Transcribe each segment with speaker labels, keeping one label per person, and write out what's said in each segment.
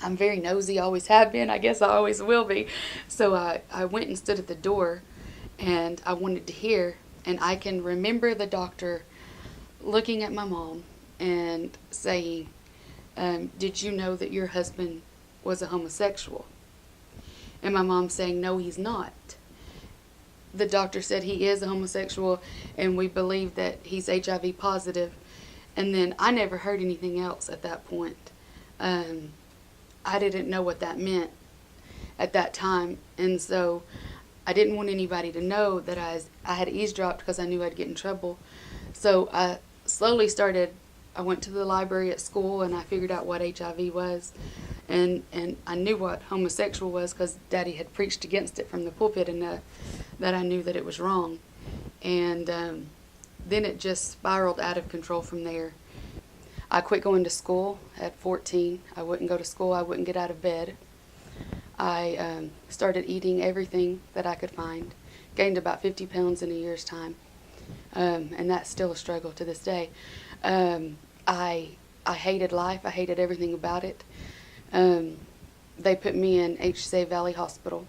Speaker 1: I'm very nosy, always have been. I guess I always will be. So I went and stood at the door, and I wanted to hear. And I can remember the doctor looking at my mom and saying, did you know that your husband was a homosexual? And my mom saying, no, he's not. The doctor said he is a homosexual, and we believe that he's HIV positive. And then I never heard anything else at that point. I didn't know what that meant at that time, and so I didn't want anybody to know that I had eavesdropped because I knew I'd get in trouble. So I slowly started. I went to the library at school and I figured out what HIV was, and I knew what homosexual was because Daddy had preached against it from the pulpit, and that I knew that it was wrong. And then it just spiraled out of control from there. I quit going to school at 14. I wouldn't go to school. I wouldn't get out of bed. I started eating everything that I could find. Gained about 50 pounds in a year's time. And that's still a struggle to this day. I hated life. I hated everything about it. They put me in HCA Valley Hospital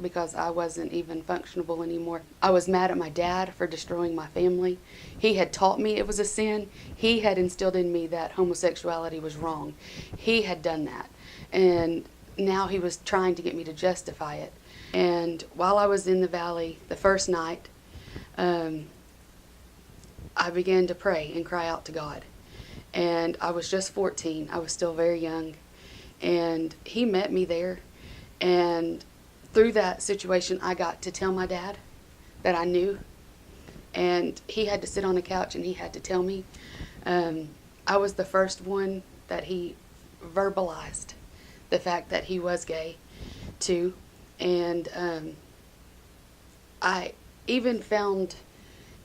Speaker 1: because I wasn't even functionable anymore. I was mad at my dad for destroying my family. He had taught me it was a sin. He had instilled in me that homosexuality was wrong. He had done that. And now he was trying to get me to justify it. And while I was in the valley the first night, I began to pray and cry out to God. And I was just 14. I was still very young. And he met me there. And through that situation, I got to tell my dad that I knew. And he had to sit on the couch and he had to tell me. I was the first one that he verbalized the fact that he was gay too. And I even found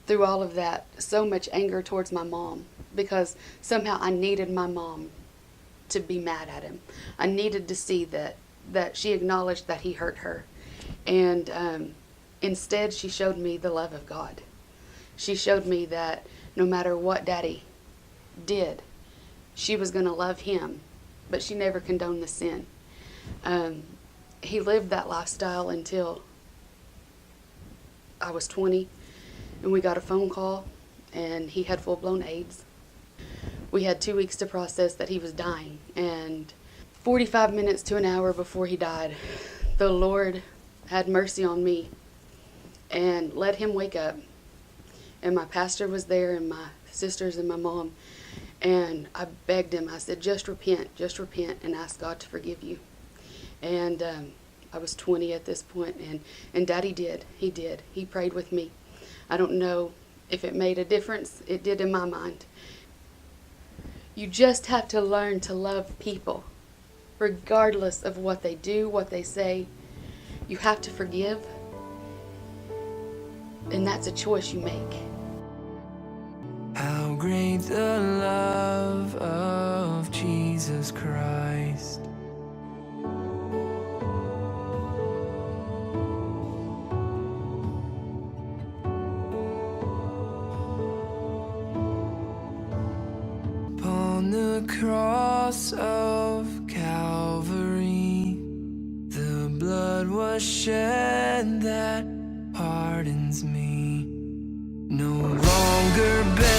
Speaker 1: through all of that so much anger towards my mom, because somehow I needed my mom to be mad at him. I needed to see that she acknowledged that he hurt her. And instead she showed me the love of God. She showed me that no matter what Daddy did, she was going to love him, but she never condoned the sin. He lived that lifestyle until I was 20, and we got a phone call, and he had full-blown AIDS. We had 2 weeks to process that he was dying, and 45 minutes to an hour before he died, the Lord had mercy on me and let him wake up. And my pastor was there, and my sisters and my mom, and I begged him. I said, just repent, and ask God to forgive you. And I was 20 at this point, and Daddy did. He did. He prayed with me. I don't know if it made a difference. It did in my mind. You just have to learn to love people, regardless of what they do, what they say. You have to forgive, and that's a choice you make.
Speaker 2: How great the love of Jesus Christ. Upon the cross of Calvary, the blood was shed that pardons me. No longer bear